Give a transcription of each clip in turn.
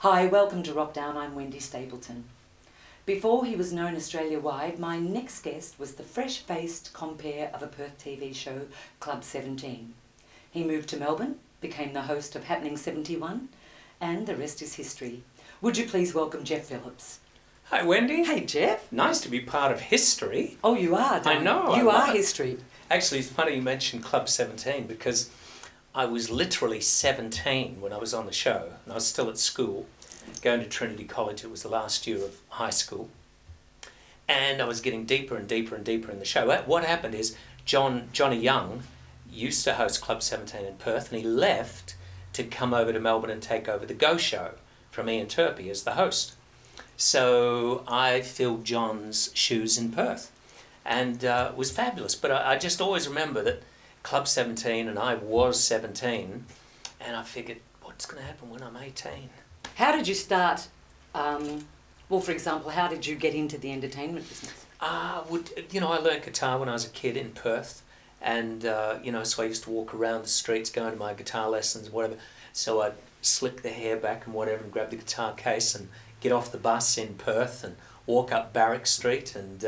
Hi, welcome to Wrokdown. I'm Wendy Stapleton. Before he was known Australia-wide, my next guest was the fresh-faced compere of a Perth TV show, Club 17. He moved to Melbourne, became the host of Happening 71, and the rest is history. Would you please welcome Jeff Phillips? Hi, Wendy. Hey, Jeff. Nice to be part of history. Oh, you are, I know. You are history. Actually, it's funny you mentioned Club 17 because I was literally 17 when I was on the show, and I was still at school, going to Trinity College. It was the last year of high school, and I was getting deeper and deeper and deeper in the show. What happened is Johnny Young used to host Club 17 in Perth, and he left to come over to Melbourne and take over the Go Show from Ian Turpie as the host. So I filled John's shoes in Perth, and it was fabulous. But I just always remember that Club 17, and I was 17, and I figured, what's going to happen when I'm 18? How did you start, for example, how did you get into the entertainment business? I learned guitar when I was a kid in Perth, and, so I used to walk around the streets going to my guitar lessons, whatever. So I'd slick the hair back and whatever and grab the guitar case and get off the bus in Perth and walk up Barrack Street. And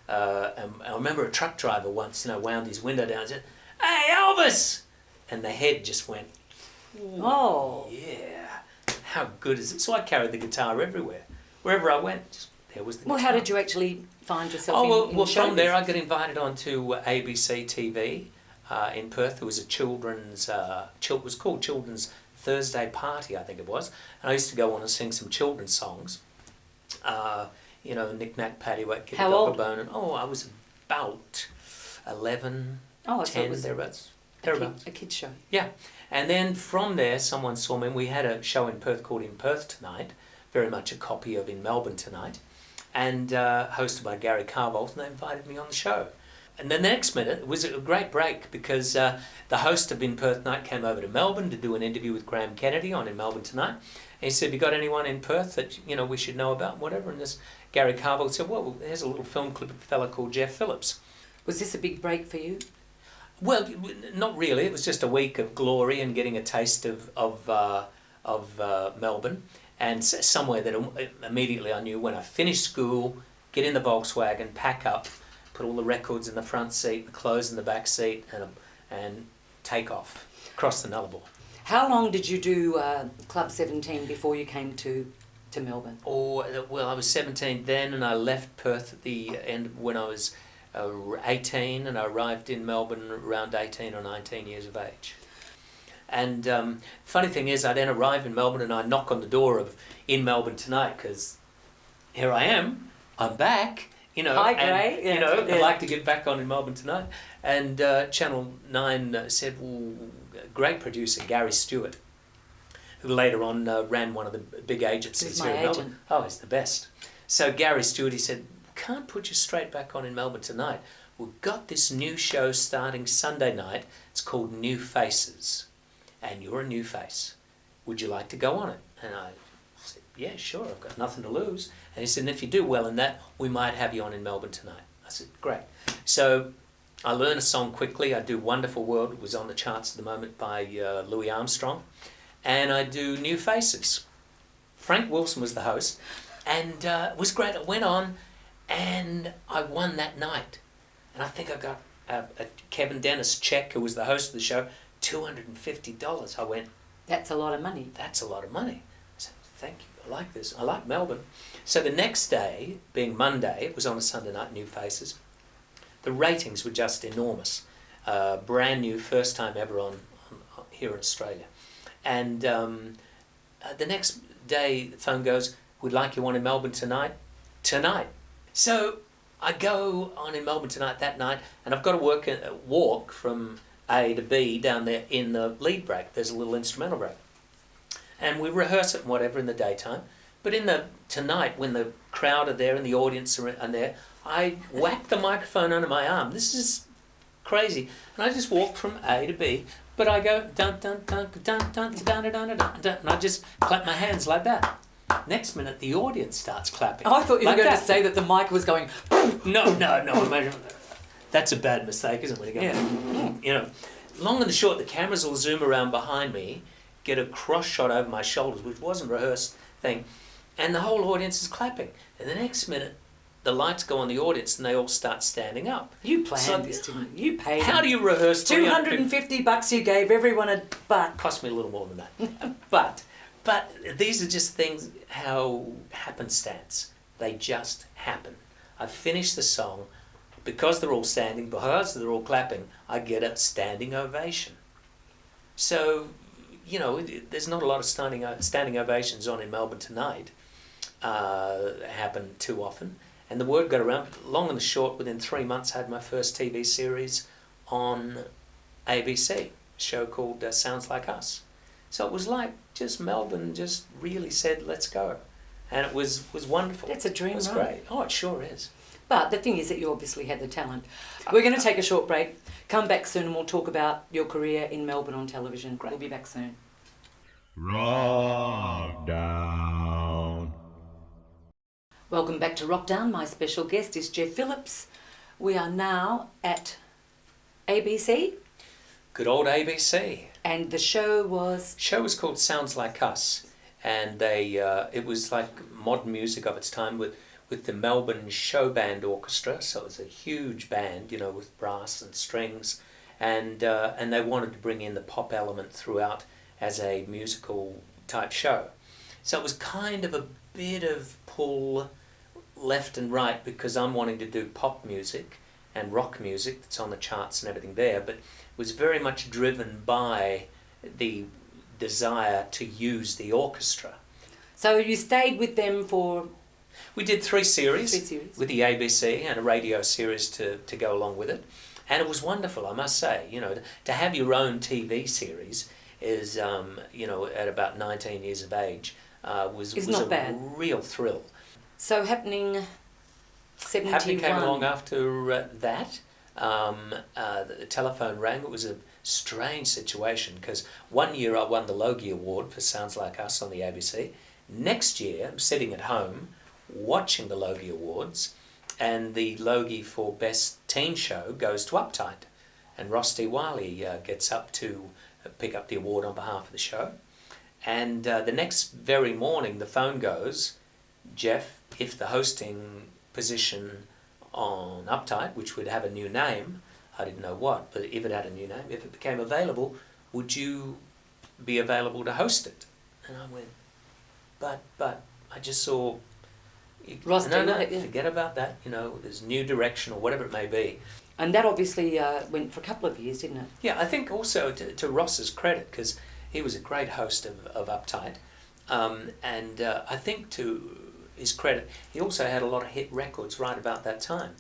I remember a truck driver once, wound his window down and said, "Hey, Elvis!" And the head just went, "Oh, yeah, how good is it?" So I carried the guitar everywhere. Wherever I went, there was the guitar. Well, how did you actually find yourself in from there I showbiz? got invited onto ABC TV in Perth. There was a children's, it was called Children's Thursday Party, I think it was. And I used to go on and sing some children's songs. Knick Knack Paddywhack, Get a Dog a Bone. And I was about 11, 10, so it was thereabouts. A kid's show. Yeah. And then from there, someone saw me, and we had a show in Perth called In Perth Tonight, very much a copy of In Melbourne Tonight, and hosted by Gary Carvolt, and they invited me on the show. And then the next minute, it was a great break because the host of In Perth Tonight came over to Melbourne to do an interview with Graham Kennedy on In Melbourne Tonight. And he said, "Have you got anyone in Perth that we should know about?" Whatever. And this Gary Carvolt said, "Well, here's a little film clip of a fella called Jeff Phillips." Was this a big break for you? Well, not really. It was just a week of glory and getting a taste of Melbourne, and somewhere that immediately I knew when I finished school, get in the Volkswagen, pack up, put all the records in the front seat, the clothes in the back seat, and take off across the Nullarbor. How long did you do Club 17 before you came to Melbourne? I was 17 then, and I left Perth at the end when I was 18, and I arrived in Melbourne around 18 or 19 years of age. And funny thing is, I then arrive in Melbourne and I knock on the door of In Melbourne Tonight, because here I am, I'm back, Hi, Gray. And, I'd like to get back on In Melbourne Tonight. And Channel 9 said, well, great producer, Gary Stewart, who later on ran one of the big agencies here in Melbourne. Oh, he's the best. So Gary Stewart, he said, "Can't put you straight back on In Melbourne Tonight. We've got this new show starting Sunday night. It's called New Faces. And you're a new face. Would you like to go on it?" And I said, "Yeah, sure, I've got nothing to lose." And he said, "And if you do well in that, we might have you on In Melbourne Tonight." I said, "Great." So I learned a song quickly. I do Wonderful World. It was on the charts at the moment by Louis Armstrong. And I do New Faces. Frank Wilson was the host. And it was great. I went on and I won that night. And I think I got a Kevin Dennis check, who was the host of the show, $250. I went, "That's a lot of money." "That's a lot of money." I said, "Thank you, I like this, I like Melbourne." So the next day, being Monday, it was on a Sunday night, New Faces, the ratings were just enormous. Brand new, first time ever on here in Australia. And the next day, the phone goes, "We'd like you on In Melbourne Tonight." So I go on In Melbourne Tonight that night, and I've got to walk from A to B down there in the lead break. There's a little instrumental break. And we rehearse it and whatever in the daytime. But in the tonight, when the crowd are there and the audience are there, I whack the microphone under my arm. This is crazy. And I just walk from A to B. But I go dun dun dun dun dun dun dun dun dun dun, and I just clap my hands like that. Next minute, the audience starts clapping. Oh, I thought you were like going that. to say that the mic was going. No. Imagine that's a bad mistake, isn't it? When you go, Yeah. Long and the short, the cameras will zoom around behind me. get a cross shot over my shoulders, which wasn't a rehearsed thing, and the whole audience is clapping. And the next minute, the lights go on the audience and they all start standing up. You planned this, didn't you? You paid. How do you rehearse? $250 you gave everyone a buck. Cost me a little more than that. But these are just things, how happenstance. They just happen. I finish the song, because they're all standing, because they're all clapping, I get a standing ovation. So, you know, there's not a lot of standing ovations on in Melbourne tonight. Happen too often. And the word got around. Long and the short, within 3 months, I had my first TV series on ABC, a show called Sounds Like Us. So it was like just Melbourne just really said, let's go. And it was wonderful. That's a dream, It was right? great. Oh, it sure is. But the thing is that you obviously had the talent. We're going to take a short break. Come back soon and we'll talk about your career in Melbourne on television. Great. We'll be back soon. Wrokdown. Welcome back to Wrokdown. My special guest is Jeff Phillips. We are now at ABC. Good old ABC. And the show was... Show was called Sounds Like Us. And it was like modern music of its time with the Melbourne Show Band Orchestra. So it was a huge band, you know, with brass and strings. And they wanted to bring in the pop element throughout as a musical type show. So it was kind of a bit of pull left and right, because I'm wanting to do pop music and rock music that's on the charts and everything there, but it was very much driven by the desire to use the orchestra. So you stayed with them for... We did 3 series, 3 series with the ABC and a radio series to go along with it. And it was wonderful, I must say. You know, to have your own TV series is, you know, at about 19 years of age, was not a bad. real thrill. So Happening 71... Happening came along after that. The telephone rang. It was a strange situation, because one year I won the Logie Award for Sounds Like Us on the ABC. Next year, I'm sitting at home watching the Logie Awards, and the Logie for Best Teen Show goes to Uptight, and Ross D. Wiley gets up to pick up the award on behalf of the show. And the next very morning, the phone goes, Jeff, if the hosting position on Uptight, which would have a new name, I didn't know what, but if it had a new name, if it became available, would you be available to host it? And I went, but I just saw... Ross no, yeah. Forget about that, you know, there's new direction or whatever it may be. And that obviously went for a couple of years, didn't it? Yeah, I think also to Ross's credit, because he was a great host of Uptight, and I think to his credit, he also had a lot of hit records right about that time.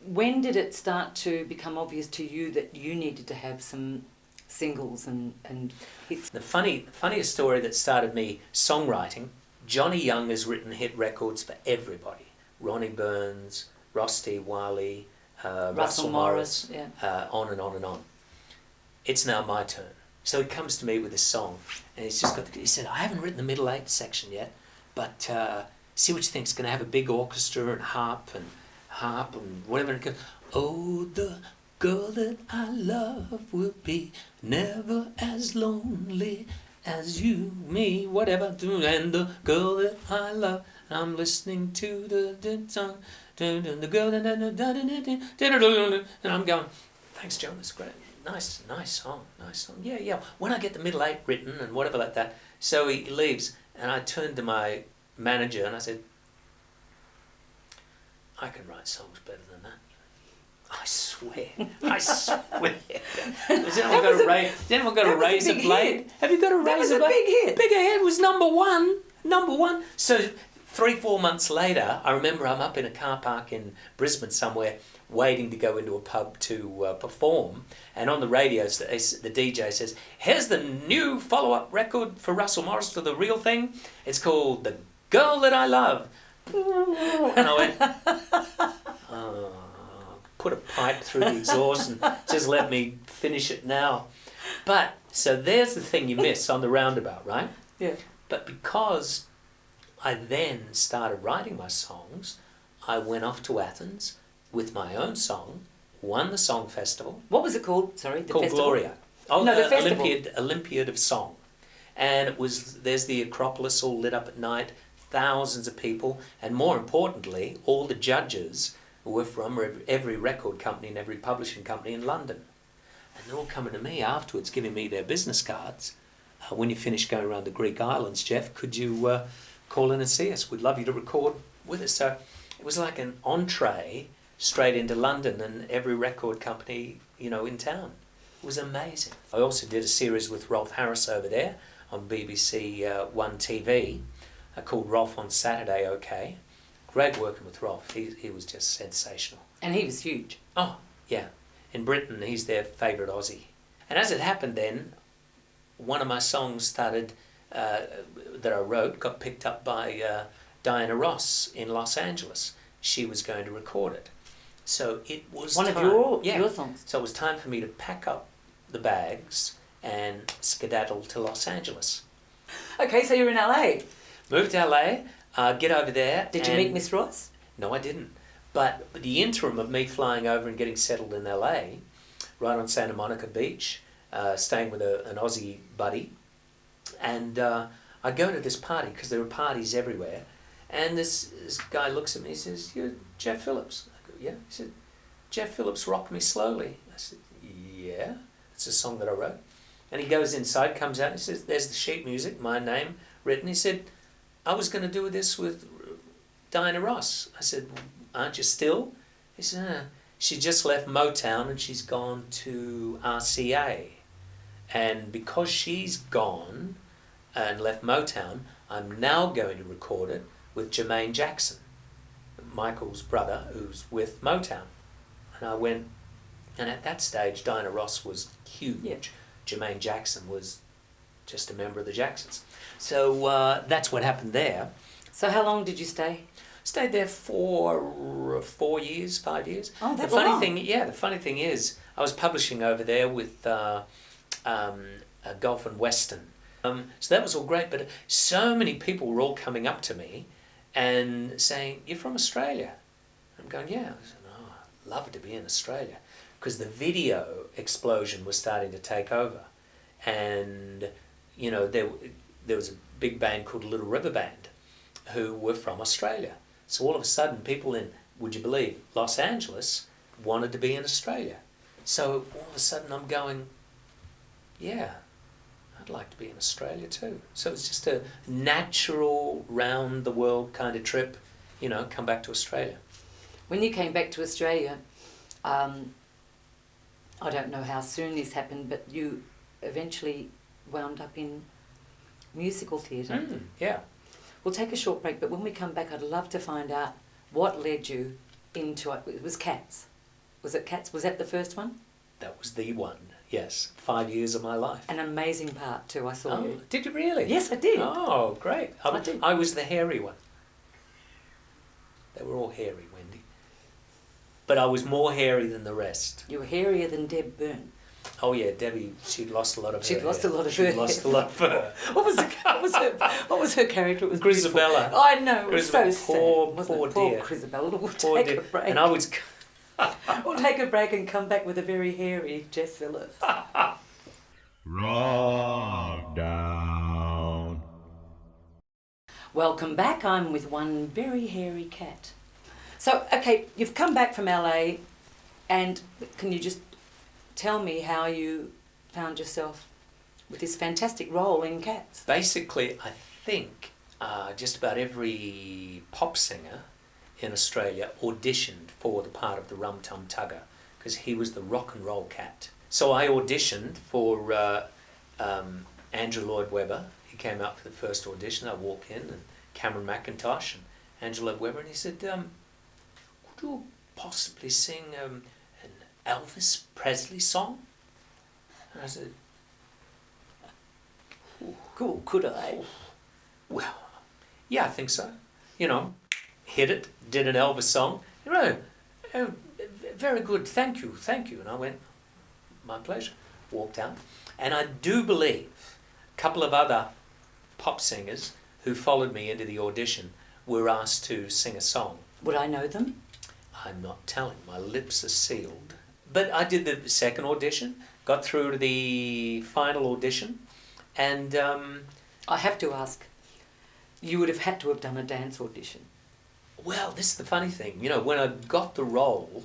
When did it start to become obvious to you that you needed to have some singles and hits? The funniest story that started me songwriting, Johnny Young has written hit records for everybody. Ronnie Burns, Ross D. Wiley, Russell Morris, yeah. On and on and on. It's now my turn. So he comes to me with this song, and he's just he said, I haven't written the middle 8 section yet, but see what you think. It's going to have a big orchestra and harp and whatever. It goes, oh, the girl that I love will be never as lonely as you, me, whatever. And the girl that I love, I'm listening to the song, the girl that and I'm going, thanks, John, that's great. Nice song. Yeah. When I get the middle 8 written and whatever like that. So he leaves, and I turned to my manager and I said, I can write songs better than that. I swear. Has anyone got a razor blade? Have you got a razor blade? That was a big hit. Bigger hit was number one. So 3-4 months later, I remember I'm up in a car park in Brisbane somewhere, waiting to go into a pub to perform, and on the radio the DJ says, here's the new follow-up record for Russell Morris for The Real Thing. It's called The Girl That I Love. And I went, put a pipe through the exhaust and just let me finish it now. But, so there's the thing you miss on the roundabout, right? Yeah. But because I then started writing my songs, I went off to Athens with my own song, won the song festival. What was it called? Sorry, the called festival? Gloria. Oh, no, the festival. Olympiad of Song. And there's the Acropolis all lit up at night, thousands of people, and more importantly, all the judges were from every record company and every publishing company in London. And they're all coming to me afterwards, giving me their business cards. When you finish going around the Greek islands, Jeff, could you call in and see us? We'd love you to record with us. So it was like an entree straight into London and every record company, in town. It was amazing. I also did a series with Rolf Harris over there on BBC One TV called Rolf on Saturday, OK. Great working with Rolf. He was just sensational. And he was huge. Oh, yeah. In Britain, he's their favourite Aussie. And as it happened then, one of my songs started, that I wrote, got picked up by Diana Ross in Los Angeles. She was going to record it. So it was one time, of your songs. So it was time for me to pack up the bags and skedaddle to Los Angeles. Okay, so you're in LA. Moved to LA, get over there. Did you meet Miss Ross? No, I didn't. But the interim of me flying over and getting settled in LA, right on Santa Monica Beach, staying with an Aussie buddy, and I go to this party because there are parties everywhere, and this guy looks at me and says, "You're Jeff Phillips." I go, "Yeah." He said, "Jeff Phillips, Rock Me Slowly." I said, "Yeah, it's a song that I wrote." And he goes inside, comes out, and he says, "There's the sheet music, my name written." He said, "I was going to do this with Diana Ross." I said, "Aren't you still?" He said, "She just left Motown and she's gone to RCA. And because she's gone and left Motown, I'm now going to record it with Jermaine Jackson, Michael's brother, who's with Motown." And I went, and at that stage, Diana Ross was huge. Yeah. Jermaine Jackson was just a member of the Jacksons. So that's what happened there. So how long did you stay? Stayed there for 4 years, 5 years. Oh, that's the funny thing is, I was publishing over there with Golf and Western. So that was all great, but so many people were all coming up to me and saying, "You're from Australia?" I'm going, "Yeah." I said, "Oh, I'd love to be in Australia," because the video explosion was starting to take over, and there was a big band called Little River Band who were from Australia. So all of a sudden, people in, would you believe, Los Angeles wanted to be in Australia. So all of a sudden I'm going, yeah, I'd like to be in Australia too. So it's just a natural round the world kind of trip, come back to Australia. When you came back to Australia, I don't know how soon this happened, but you eventually wound up in musical theatre. Yeah. We'll take a short break, but when we come back, I'd love to find out what led you into it. It was Cats. Was it Cats? Was that the first one? That was the one, yes. 5 years of my life. An amazing part too, I saw you. Did you really? Yes, I did. Oh, great. I did. I was the hairy one. They were all hairy, Wendy. But I was more hairy than the rest. You were hairier than Deb Byrne. Oh yeah, Debbie. She'd lost a lot of her. She'd lost a lot of her. She'd lost a lot of her. What was her character? It was Grisabella. Beautiful. I know. It was so sad. Poor dear. Poor Grisabella. We'll take a break. And I was. We'll take a break and come back with a very hairy Jeff Phillips. Wrokdown. Welcome back. I'm with one very hairy cat. So, okay, you've come back from LA, and can you just tell me how you found yourself with this fantastic role in Cats? Basically, I think just about every pop singer in Australia auditioned for the part of the Rum Tum Tugger because he was the rock and roll cat. So I auditioned for Andrew Lloyd Webber. He came out for the first audition. I walk in, and Cameron McIntosh and Andrew Lloyd Webber, and he said, "Could you possibly sing an Elvis Presley song?" And I said, Cool, could I? "Well, yeah, I think so. Hit it, did an Elvis song. Very good, thank you. And I went, "My pleasure." Walked out. And I do believe a couple of other pop singers who followed me into the audition were asked to sing a song. Would I know them? I'm not telling. My lips are sealed. But I did the second audition, got through to the final audition, And I have to ask, you would have had to have done a dance audition. well, this is the funny thing. You know, when I got the role,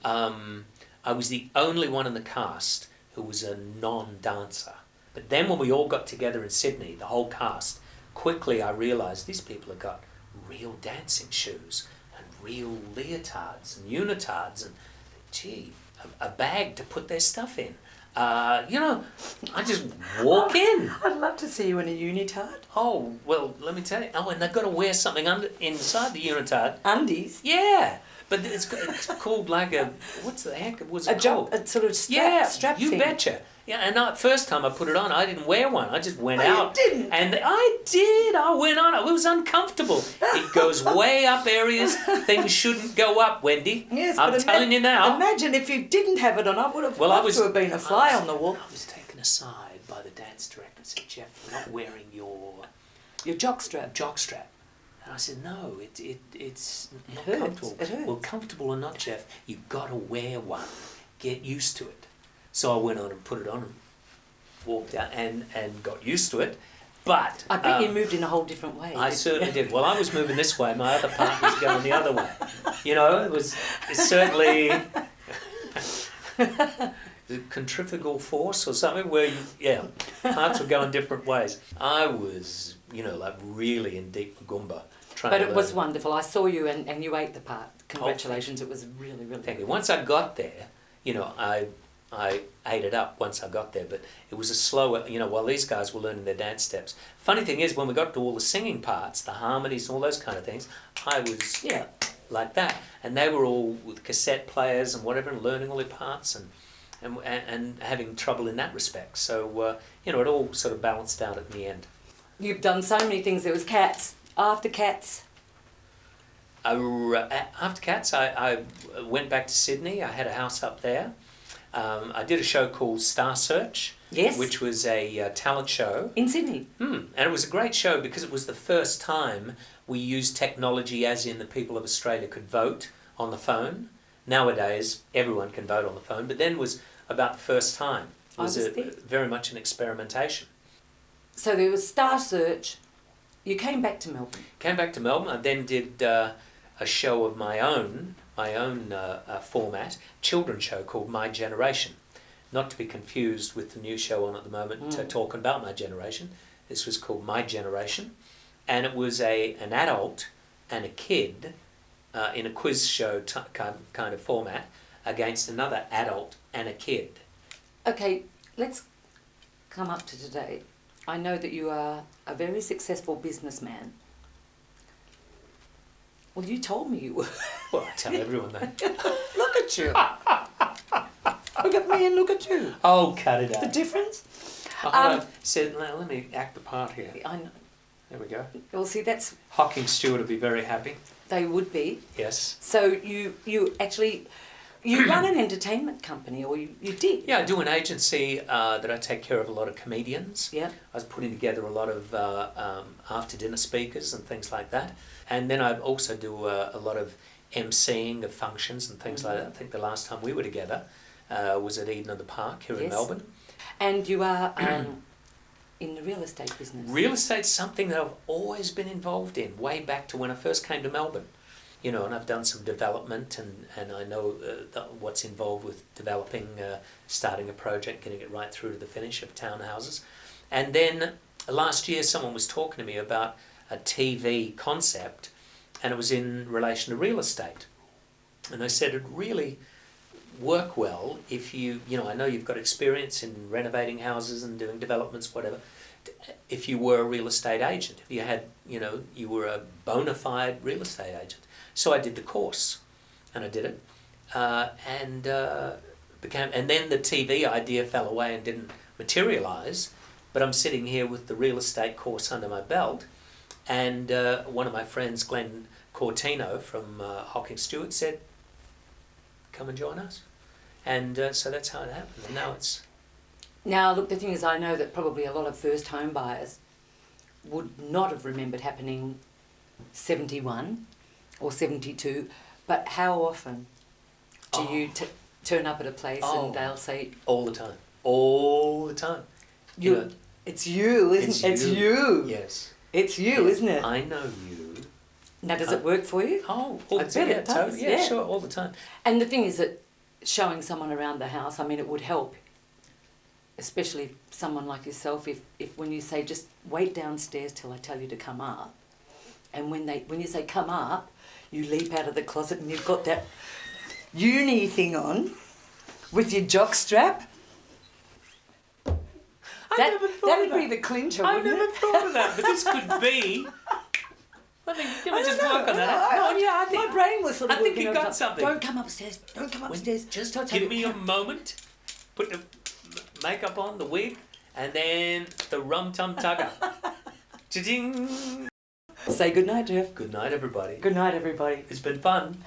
I was the only one in the cast who was a non-dancer. But then when we all got together in Sydney, the whole cast, quickly I realised these people have got real dancing shoes and real leotards and unitards and, gee, a bag to put their stuff in. You know, I just walk in. I'd love to see you in a unitard. Oh, well, let me tell you. Oh, and they've got to wear something inside the unitard. Undies? Yeah. But it's called like a, what's the heck was it called? A sort of strap you thing. betcha. Yeah, and first time I put it on, I didn't wear one. I just went Oh, out. you didn't? And I did. I went on. It was uncomfortable. It goes way up areas things shouldn't go up, Wendy. Yes, I'm telling you now. Imagine if you didn't have it on. I would have loved to have been a fly on the wall. I was taken aside by the dance director and said, Jeff, you're not wearing your jockstrap. jockstrap. And I said, no, it's not hurts. comfortable. It hurts. Well, comfortable or not, Jeff, you've got to wear one. Get used to it. So I went on and put it on and walked out and got used to it. But I bet you moved in a whole different way. I certainly did. Well, I was moving this way. My other part was going the other way. You know, it's certainly the centrifugal force or something where, parts were going different ways. I was, like really in deep Magumba. But it was wonderful. I saw you and you ate the part. Congratulations. It was really, really Thank you. good. Once I got there, I ate it up once I got there, but it was a slower, while these guys were learning their dance steps. Funny thing is, when we got to all the singing parts, the harmonies and all those kind of things, I was like that. And they were all with cassette players and whatever, and learning all their parts and having trouble in that respect. So, it all sort of balanced out at the end. You've done so many things. There was Cats, After Cats. After Cats, I went back to Sydney. I had a house up there. I did a show called Star Search, Yes. which was a talent show. In Sydney. And it was a great show because it was the first time we used technology, as in the people of Australia could vote on the phone. Nowadays, everyone can vote on the phone, but then was about the first time. It was very much an experimentation. So there was Star Search. You came back to Melbourne. Came back to Melbourne. I then did a show of my own format, children's show called My Generation. Not to be confused with the new show on at the moment, talking about my generation. This was called My Generation, and it was an adult and a kid in a quiz show kind of format against another adult and a kid. Okay, let's come up to today. I know that you are a very successful businessman. Well, you told me you were. Well, I tell everyone that. Look at you. Look at me and look at you. Oh, cut it out. The difference? Said, let me act the part here. I know. There we go. Well, see, that's... Hocking Stewart would be very happy. They would be. Yes. So you actually... You run an entertainment company, or you did? Yeah, I do an agency that I take care of a lot of comedians. Yeah. I was putting together a lot of after-dinner speakers and things like that. And then I also do a lot of emceeing of functions and things like that. I think the last time we were together was at Eden of the Park here in Melbourne. And you are in the real estate business. Real estate's something that I've always been involved in, way back to when I first came to Melbourne. And I've done some development and I know what's involved with developing, starting a project, getting it right through to the finish of townhouses. And then last year someone was talking to me about a TV concept, and it was in relation to real estate. And I said it'd really work well if I know you've got experience in renovating houses and doing developments, whatever, if you were a real estate agent, if you had, you were a bona fide real estate agent. So I did the course, and I did it, and then the TV idea fell away and didn't materialise. But I'm sitting here with the real estate course under my belt, and one of my friends, Glenn Cortino from Hocking Stewart, said, "Come and join us," and so that's how it happened. And now it's. Now, look, the thing is, I know that probably a lot of first home buyers would not have remembered happening 71 or 72, but how often do you turn up at a place and they'll say... All the time. All the time. It's you, isn't it? It's you. Yes. It's you, isn't it? I know you. Now, does it work for you? Oh, all I the bet time. it does, Yeah, yeah. sure, all the time. And the thing is that showing someone around the house, I mean, it would help, especially someone like yourself, if when you say just wait downstairs till I tell you to come up, and when you say come up, you leap out of the closet and you've got that uni thing on with your jock strap. That'd be the clincher, wouldn't it? I never thought of that, but this could be. Let me just work on that. I think my brain was sort of. I think working you on got that. something. Don't come upstairs. Don't come upstairs. Just Don't tell give you- me a moment. Put the makeup on, the wig, and then the Rum Tum Tugger. Cha-ding! Say good night, Jeff. Good night, everybody. Good night, everybody. It's been fun.